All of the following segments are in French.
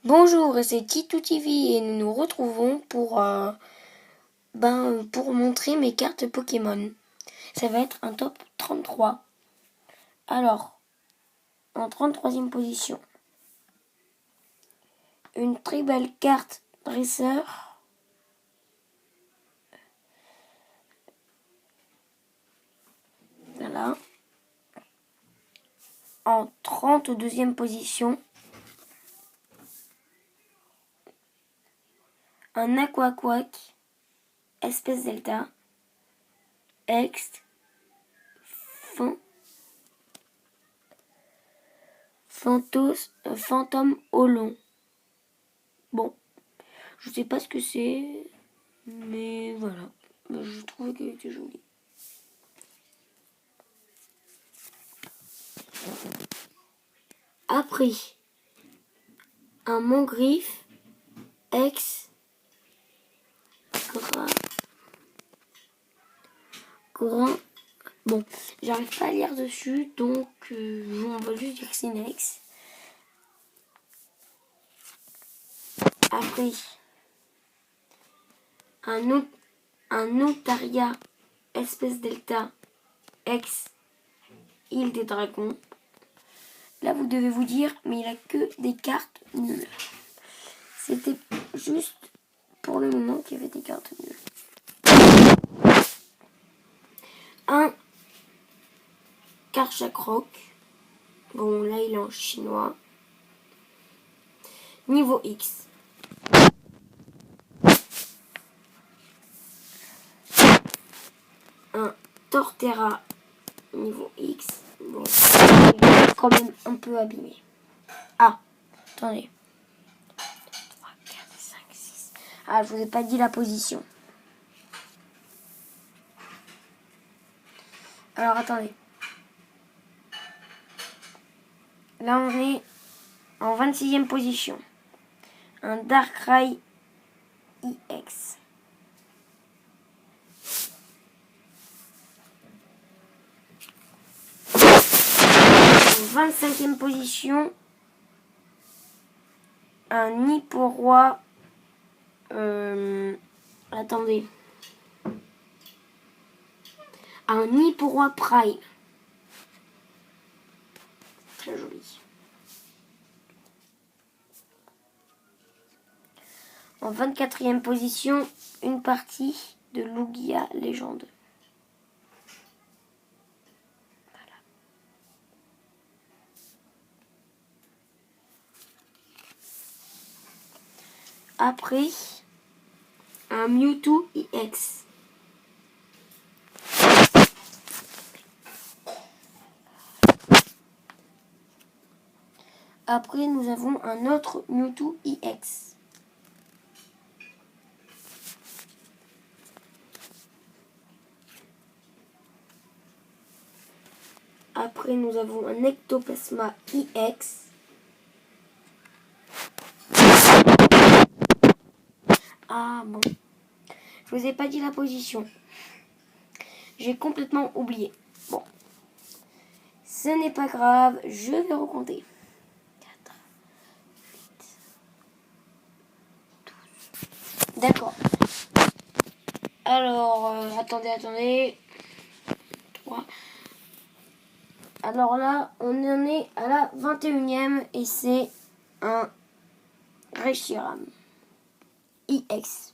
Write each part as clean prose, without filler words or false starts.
Bonjour, c'est Titou TV et nous nous retrouvons pour montrer mes cartes Pokémon. Ça va être un top 33. Alors, en 33e position, une très belle carte dresseur. Voilà. En 32e position, un Aquaquack, espèce Delta, Ex, Fantôme Olon. Bon, je sais pas ce que c'est, mais voilà. Je trouvais qu'elle était jolie. Après, un Mangriffe, Ex, Grand. Bon, j'arrive pas à lire dessus, donc on va juste dire que c'est une Ex. Après, un Otaria, espèce Delta, Ex, île des dragons. Là, vous devez vous dire, mais il a que des cartes nulles. C'était juste pour le moment qu'il y avait des cartes nulles. Un Karchakroc. Bon, là, il est en chinois. Niveau X. Un Torterra niveau X. Bon, il est quand même un peu abîmé. Ah, attendez. 3, 4, 5, 6. Ah, je vous ai pas dit la position. Alors, attendez. Là, on est en 26e position. Un Darkrai EX. En 25e position, un Niporois. Attendez. Un Niporois Prime. Très joli. En 24e position, une partie de Lugia Légende. Voilà. Après, un Mewtwo EX. Après, nous avons un autre Mewtwo EX. Après, nous avons un Ectoplasma EX. Ah bon. Je vous ai pas dit la position. J'ai complètement oublié. Bon. Ce n'est pas grave. Je vais recompter. 4, 8, 12. D'accord. Alors, attendez. 3. Alors là, on en est à la 21e et c'est un Reshiram EX.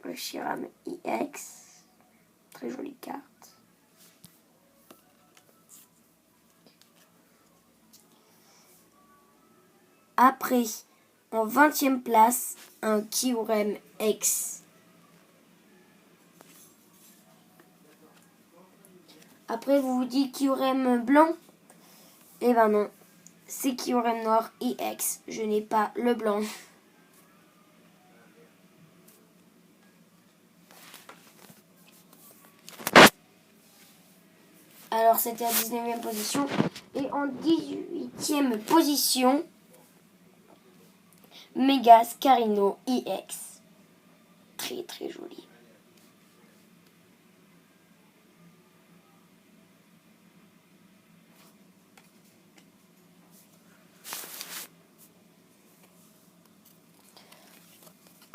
Reshiram EX. Très jolie carte. Après, en 20e place, un Kyurem X. Après, vous vous dites Kyurem blanc? Eh ben non, c'est Kyurem noir EX. Je n'ai pas le blanc. Alors, c'était à 19e position. Et en 18e position, Megas Carino EX. Très très joli.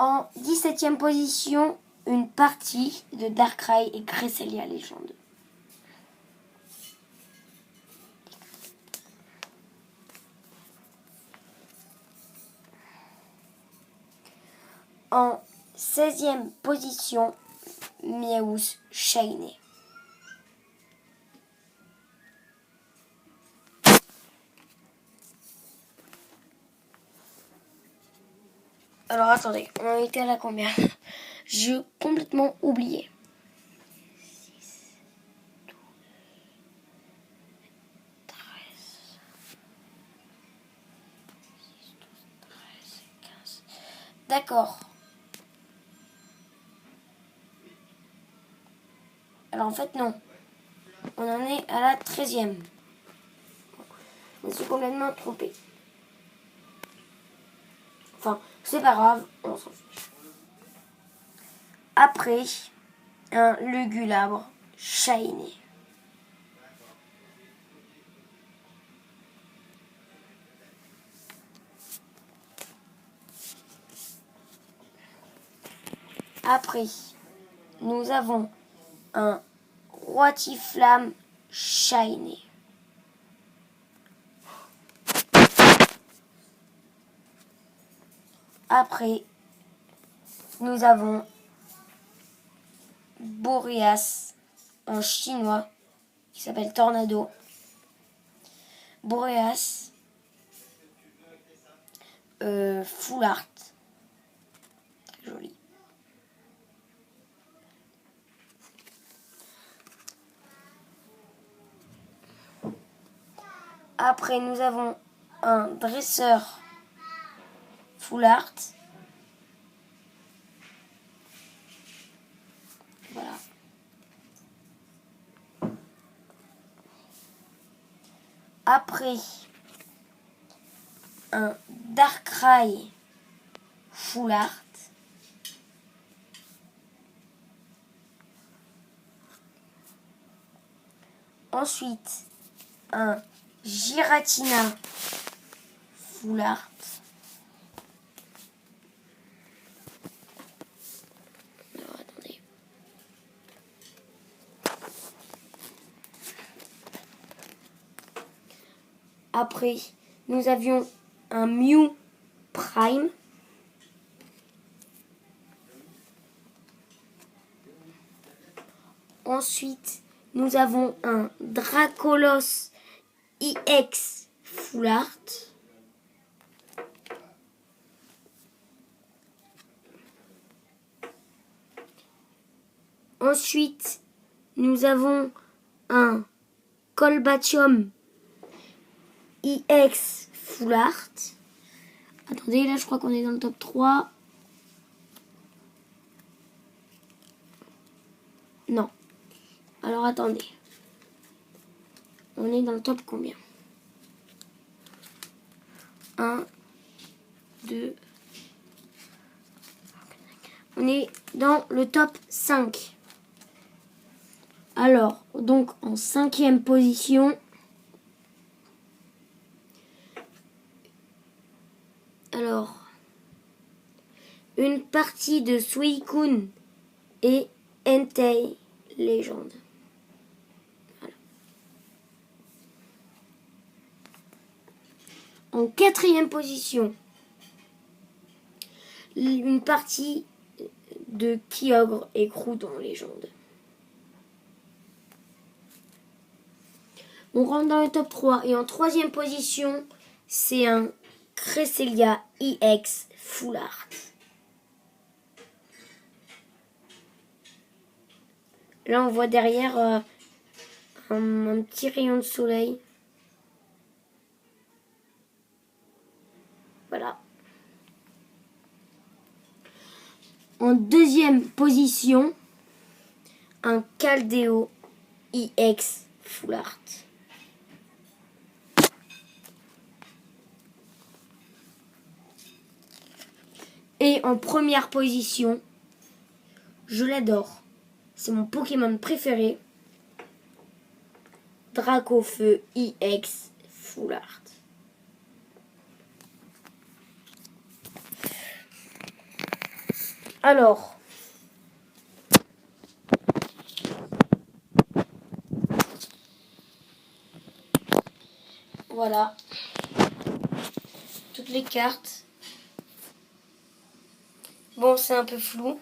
En 17e position, une partie de Darkrai et Cresselia Légende. En 16e position, Miaous Shiny. Alors attendez, on en était à la combien? J'ai complètement oublié. 6, 12, 13, 6, 12, 13, 15. D'accord. Alors en fait non. On en est à la 13e. Je me suis complètement trompé. Enfin, c'est pas grave, on s'en fiche. Après, un Lugulabre Shiny. Après, nous avons un Roitiflamme Shiny. Après, nous avons Boreas en chinois qui s'appelle Tornado. Boreas Full Art. Très joli. Après, nous avons un dresseur Full Art. Voilà. Après, un Darkrai Full Art. Ensuite, un Giratina Full Art. Alors, attendez. Après, nous avions un Mew Prime. Ensuite, nous avons un Dracolos EX Full Art. Ensuite, nous avons un Colbatium EX Full Art. Attendez, là je crois qu'on est dans le top 3. Non. Alors attendez. On est dans le top combien? 1, 2. On est dans le top 5. Alors, donc en 5e position, alors, une partie de Suicune et Entei Légende. Voilà. En 4e position, une partie de Kyogre et Groudon Légende. On rentre dans le top 3 et en 3e position, c'est un Cresselia EX Full Art. Là, on voit derrière un petit rayon de soleil. Voilà. En 2e position, un Caldeo EX Full Art. Et en première position, je l'adore. C'est mon Pokémon préféré. Dracofeu EX Full Art. Alors, voilà, toutes les cartes. Bon, c'est un peu flou.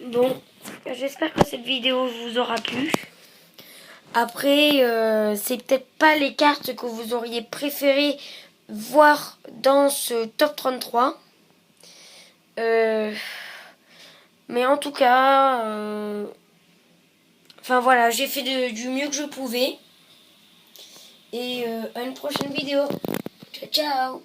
Bon, j'espère que cette vidéo vous aura plu. Après, c'est peut-être pas les cartes que vous auriez préféré voir dans ce top 33. Mais en tout cas, enfin voilà, j'ai fait du mieux que je pouvais. Et à une prochaine vidéo. Ciao, ciao!